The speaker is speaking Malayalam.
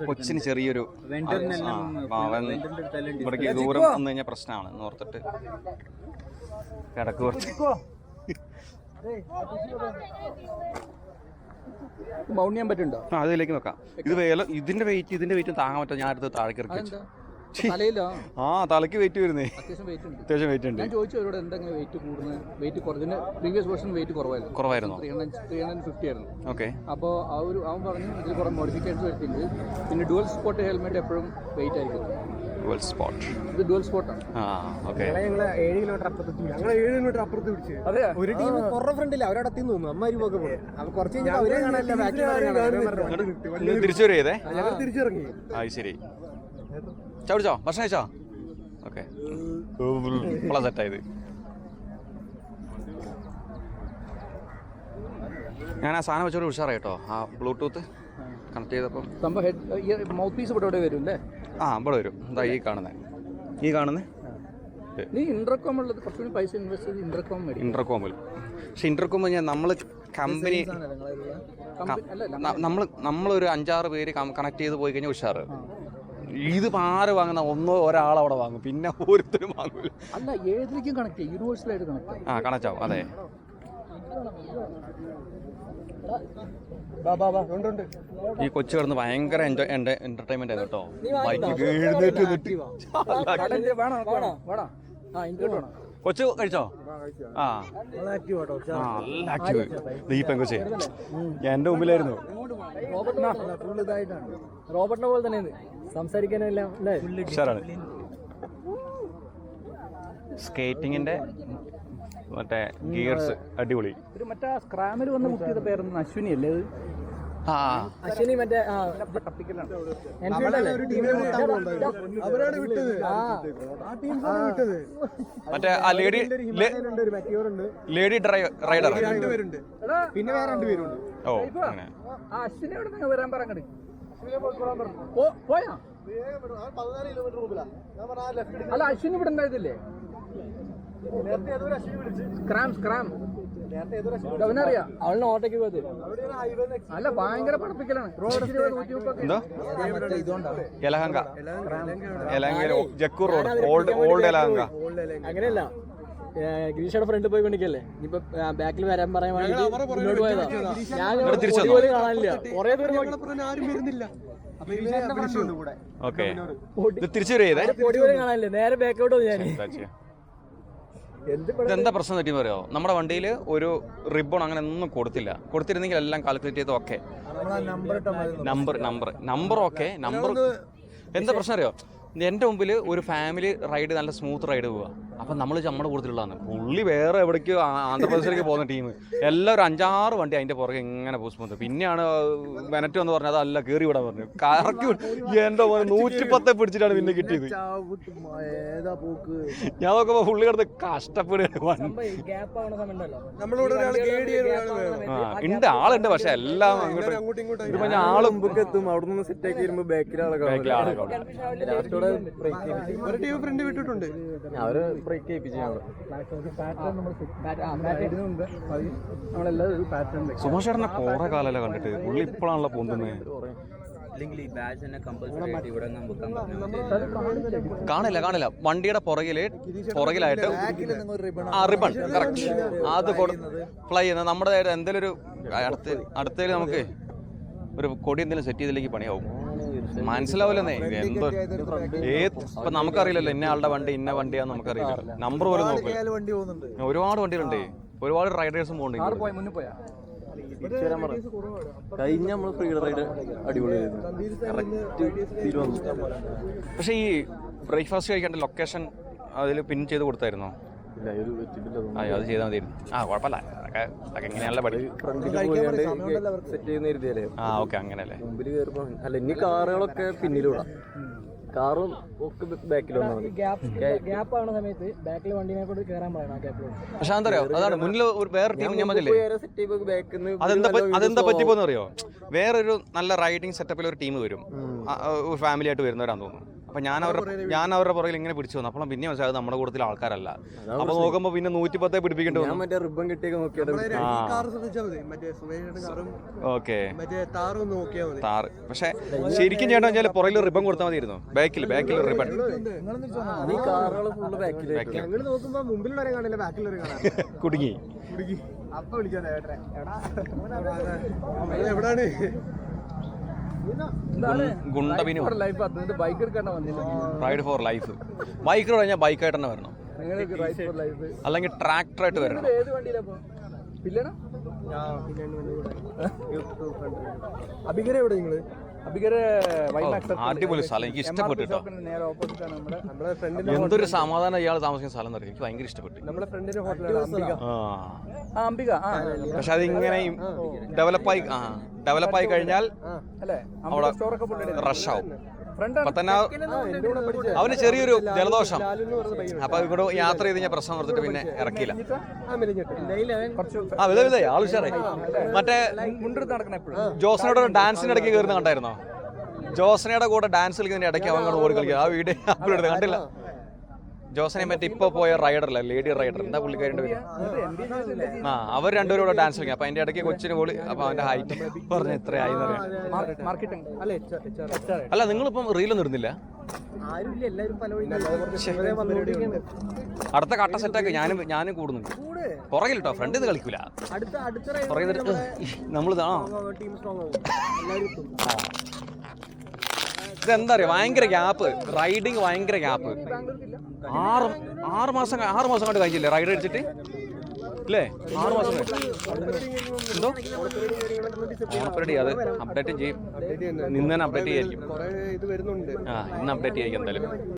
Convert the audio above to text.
കൊച്ചിന് ചെറിയൊരു ഇവിടേക്ക് ദൂരം വന്നു കഴിഞ്ഞാൽ പ്രശ്നമാണ് എന്ന് ഓർത്തിട്ട് കിടക്ക് കുറച്ച് മൗണ്ട് ചെയ്യാൻ പറ്റുണ്ടോ? അതിലേക്ക് നോക്കാം. ഇതിന്റെ വെയിറ്റ് താങ്ങാൻ പറ്റാ. ഞാൻ അടുത്ത് താഴേക്ക് ഇറക്കി വെച്ചു. തലയ്ക്ക് വെയിറ്റ് വരുന്നേ. അത്യാവശ്യം വെയിറ്റ് ഉണ്ട്. ഞാൻ ചോദിച്ചവരോട് എന്തെങ്കിലും വെയിറ്റ് കൂടുന്നത്. വെയിറ്റ് കുറഞ്ഞ പ്രീവിയസ് വേർഷൻ വെയിറ്റ് കുറവായിരുന്നു. 350 ആയിരുന്നു. ഓക്കെ. അപ്പോൾ അവൻ പറഞ്ഞു ഇതിൽ കുറേ മോഡിഫിക്കേഷൻസ് വരുത്തിയിട്ടുണ്ട്. പിന്നെ ഡുവൽ സ്പോട്ട് ഹെൽമെറ്റ് എപ്പോഴും വെയിറ്റ് ആയിരിക്കും. Dual spot. ഇത് ഡുവൽ സ്പോട്ടാണ്. ഞങ്ങൾ 7 കിലോമീറ്റർ അപ്പുറത്ത് പിടിച്ച്. ഒരു ടീം കുറേ ഫ്രണ്ടില്ല, അവരവിടെ എത്തി തോന്നുന്നു. അമ്മ പോക്ക് പോകും. അപ്പൊ കുറച്ച് തിരിച്ചു വരേ ഞങ്ങൾ തിരിച്ചിറങ്ങി. ശരി. ചവിടിച്ചോ? ഭക്ഷണം കഴിച്ചോ? ഓക്കെ. വളരെ സെറ്റായത്. ഞാൻ ആ സാധനം വെച്ചോട് ഉഷാറായിട്ടോ. ആ ബ്ലൂടൂത്ത് കണക്ട് ചെയ്തപ്പോൾ മൗത്ത് പീസ് ഇവിടെ വരും അല്ലേ? ഇവിടെ വരും. ഇതാ ഈ കാണുന്നത് നീ ഇന്റർകോം ഉള്ളത് കുറച്ചുകൂടി പൈസ ഇൻവെസ്റ്റ് ചെയ്ത് ഇന്റർകോമിൽ. പക്ഷെ ഇന്റർകോം നമ്മൾ കമ്പനി നമ്മളൊരു 5-6 പേര് കണക്ട് ചെയ്ത് പോയി കഴിഞ്ഞാൽ ഉഷാറ്. ഇത് ആര് വാങ്ങുന്ന ഒരാളവിടെ വാങ്ങും, പിന്നെ ഓരോരുത്തരും വാങ്ങൂല. അല്ല, ഏതിലേക്കും കണക്ട് ചെയ്യും, യൂണിവേഴ്സലായിട്ട് കണക്ട് ആവും. അതെ. ഈ കൊച്ചു കിടന്ന് ഭയങ്കര എന്റർടൈൻമെന്റ് ആയിരുന്നു കേട്ടോ. കൊച്ചു കഴിച്ചോ? നല്ല ആക്റ്റീവ്. ഈ പെങ്കൊച്ചേ എന്റെ മുമ്പിലായിരുന്നു. റോബർട്ടിനെ പോലെ തന്നെ സംസാരിക്കാനെല്ലാം ഉഷാറാണ്. സ്കേറ്റിങ്ങിന്റെ മറ്റേ ഗിയർസ് അടിപൊളി. മറ്റേ സ്ക്രാമിൽ വന്ന് ബുക്ക് ചെയ്ത പേരൊന്നും അശ്വിനി അല്ലേ? അശ്വിനി മറ്റേ മറ്റേ ലേഡി റൈഡർ. പിന്നെ വേറെ 2 പേരുണ്ട്. അശ്വിനി എവിടെ നിന്ന് വരാൻ പറഞ്ഞത്? പോയാ? അല്ല, അശ്വിനി ഇവിടെ ഉണ്ടായതില്ലേ? അവനറിയാം, അവളിനെ ഓട്ടയ്ക്ക് പോയത്. അല്ല, ഭയങ്കര പഠിപ്പിക്കലാണ്. അങ്ങനെയല്ല, ഗിരീഷയുടെ ഫ്രണ്ട് പോയി കൊണ്ടിരിക്കല്ലേ. ഇനിയിപ്പോ ബാക്കിൽ വരാൻ പറയാൻ മുന്നോട്ട് പോയതാ. ഞാൻ പോലും കാണാനില്ല. കൊറേ ദൂരം പൊടി പോലും കാണാനില്ല. നേരെ ബാക്കിലോട്ട് പോയി. ഞാൻ ഇതെന്താ പ്രശ്നം പറ്റി പറയാമോ? നമ്മുടെ വണ്ടിയിൽ ഒരു റിബൺ അങ്ങനെ ഒന്നും കൊടുത്തിരുന്നെങ്കിൽ എല്ലാം കാൽക്കുലേറ്റ് ചെയ്ത് ഓക്കെ. Number okay. നമ്പർ എന്താ പ്രശ്നം അറിയോ? എൻ്റെ മുമ്പിൽ ഒരു ഫാമിലി റൈഡ്, നല്ല സ്മൂത്ത് റൈഡ് പോവുക. അപ്പം നമ്മൾ നമ്മുടെ കൂടുതലുള്ളതാണ്. പുള്ളി വേറെ എവിടേക്കോ ആന്ധ്രാപ്രദേശിലേക്ക് പോകുന്ന ടീം. എല്ലാവരും 5-6 വണ്ടി അതിൻ്റെ പുറകെ ഇങ്ങനെ പോകുന്നത്. പിന്നെയാണ് വെനറ്റ് എന്ന് പറഞ്ഞത് അല്ല, കയറി വിടാൻ പറഞ്ഞു. കറക്കി എൻ്റെ 110 പിടിച്ചിട്ടാണ് പിന്നെ കിട്ടിയത്. ഞാൻ നോക്കുമ്പോൾ പുള്ളി കിടന്ന് കഷ്ടപ്പെടുകയാണ്. ഉണ്ട്, ആളുണ്ട്. പക്ഷെ എല്ലാം അങ്ങോട്ടും ആളും എത്തും. അവിടെ നിന്ന് സെറ്റാക്കി വരുമ്പോൾ ബാക്കിലാണ്. ഫ്രണ്ട് വിട്ടിട്ടുണ്ട്. അവര് ബ്രേക്ക് സുഭാഷ് ചേട്ടനെ കുറെ കാലമല്ല കണ്ടിട്ട്. പുള്ളി ഇപ്പോഴാണല്ലോ പോകുന്നത്. കാണില്ല. വണ്ടിയുടെ പുറകിലായിട്ട് റിബൺ കറക്റ്റ് അത് ഫ്ലൈ ചെയ്യുന്നത്. നമ്മുടെ എന്തെങ്കിലും ഒരു അടുത്തേക്ക് നമുക്ക് ഒരു കൊടി എന്തെങ്കിലും സെറ്റ് ചെയ്തിലേക്ക് പണിയാവും. മനസ്സിലാവില്ലെന്നേ. എന്തോ ഇപ്പൊ നമുക്കറിയില്ലല്ലോ ഇന്ന ആളുടെ വണ്ടി ഇന്ന വണ്ടിയാന്ന് നമുക്കറിയില്ല. നമ്പർ പോലും നോക്കില്ല. ഒരുപാട് വണ്ടികളുണ്ട്, ഒരുപാട് റൈഡേഴ്സും പോകുന്നുണ്ട്. കഴിഞ്ഞ നമ്മൾ ഫ്രീ റൈഡ് അടിപൊളിയായിരുന്നു. പക്ഷെ ഈ ബ്രേക്ക്ഫാസ്റ്റ് കഴിക്കേണ്ട ലൊക്കേഷൻ അതിൽ പിൻ ചെയ്ത് കൊടുത്തായിരുന്നോ? അത് ചെയ്താൽ മതിയായിരുന്നു. കുഴപ്പമില്ല. അതൊക്കെ എങ്ങനെയാണല്ലോ പടി. ഓക്കെ, അങ്ങനെയല്ലേ. മുമ്പിൽ കയറുമ്പോ അല്ല, ഇനി കാറുകളൊക്കെ പിന്നിലൂടാ. കാറും ഒക്കെ ബാക്കിലാണ്. പക്ഷെ എന്താ പറയാ, അതാണ് മുന്നിൽ വേറെ ടീം ഞാൻ മതില്ലേ. അതെന്താ പറ്റിപ്പോന്ന് അറിയോ? വേറൊരു നല്ല റൈഡിങ് സെറ്റപ്പിൽ ഒരു ടീം വരും. ഫാമിലി ആയിട്ട് വരുന്നവരാന്ന് തോന്നുന്നു. അപ്പം ഞാൻ അവരുടെ പുറകിൽ ഇങ്ങനെ പിടിച്ചു വന്നു. അപ്പോൾ പിന്നെ മനസ്സിലായത് നമ്മുടെ കൂട്ടത്തിലെ ആൾക്കാരല്ല. അപ്പോൾ നോക്കുമ്പോൾ പിന്നെ 110 പിടിപ്പിക്കേണ്ടി വന്നു. മറ്റേ റിബൺ കിട്ടിയൊക്കെ നോക്കിയാൽ താറ്. പക്ഷെ ശരിക്കും ചേട്ടാ വെച്ചാൽ പുറകിൽ റിബൺ കൊടുത്താൽ മതിയായിരുന്നു. ബാക്കിൽ റിബൺ കുടുങ്ങി. ഗുണ്ടബിനു റൈഡ് ഫോർ ലൈഫ്. ബൈക്ക് കഴിഞ്ഞാൽ ബൈക്കായിട്ട് തന്നെ വരണം, അല്ലെങ്കിൽ ട്രാക്ടറായിട്ട് വരണം. അടിപൊളി സ്ഥലം, എനിക്ക് ഇഷ്ടപ്പെട്ടു കേട്ടോ. എന്തൊരു സമാധാനം ഇയാൾ താമസിക്കുന്ന സ്ഥലം എന്നറിയാം. എനിക്ക് ഭയങ്കര ഇഷ്ടപ്പെട്ടു. പക്ഷെ അതിങ്ങനെ ഡെവലപ്പായി കഴിഞ്ഞാൽ അവിടെ റഷ് ആവും. അപ്പൊ തന്നെ അവന് ചെറിയൊരു ജലദോഷം. അപ്പൊ ഇവിടെ യാത്ര ചെയ്ത് ഞാൻ പ്രശ്നം കൊടുത്തിട്ട് പിന്നെ ഇറക്കിയില്ല. ആള് ഉഷാറായി. മറ്റേ ജോസനോട് ഡാൻസിന് ഇടയ്ക്ക് കയറുന്ന കണ്ടായിരുന്നോ? ജോസനയുടെ കൂടെ ഡാൻസ് കളിക്കുന്നതിന്റെ ഇടയ്ക്ക് അവൻ കൂടെ ഓടി കളിക്കുക. ആ വീഡിയോ അപ്ലോഡ് ചെയ്ത് കണ്ടില്ല? ജോസനെ മറ്റേ ഇപ്പൊ പോയ റൈഡറല്ല, ലേഡി റൈഡർ, എന്താ പുള്ളിക്കാരുടെ പേര്? അവർ രണ്ടുപേരും കൂടെ ഡാൻസ് കളിക്കും. അപ്പൊ അതിന്റെ ഇടയ്ക്ക് കൊച്ചിന് പോളി. അപ്പൊ അവന്റെ ഹൈറ്റ് പറഞ്ഞ എത്രയായി അല്ല. നിങ്ങളിപ്പം റീലൊന്നും ഇടുന്നില്ല? അടുത്ത കട്ട സെറ്റാക്കി ഞാനും കൂടുന്നുണ്ട് പുറകിൽ കേട്ടോ. ഫ്രണ്ട് ഇത് കളിക്കൂല. നമ്മളിതാ ഇതെന്താ അറിയാം, ഭയങ്കര ഗ്യാപ്പ്. റൈഡിങ് ഭയങ്കര ഗ്യാപ്പ്. 6 മാസം കൊണ്ട് കഴിഞ്ഞില്ലേ റൈഡ് അടിച്ചിട്ട്? അല്ലേ? 6 മാസം എന്തോ ഓണപ്പരടി. അത് അപ്ഡേറ്റും ചെയ്യും. നിന്ന് തന്നെ അപ്ഡേറ്റ് ചെയ്യായിരിക്കും. ഇന്ന് അപ്ഡേറ്റ് ചെയ്യായിരിക്കും എന്തായാലും.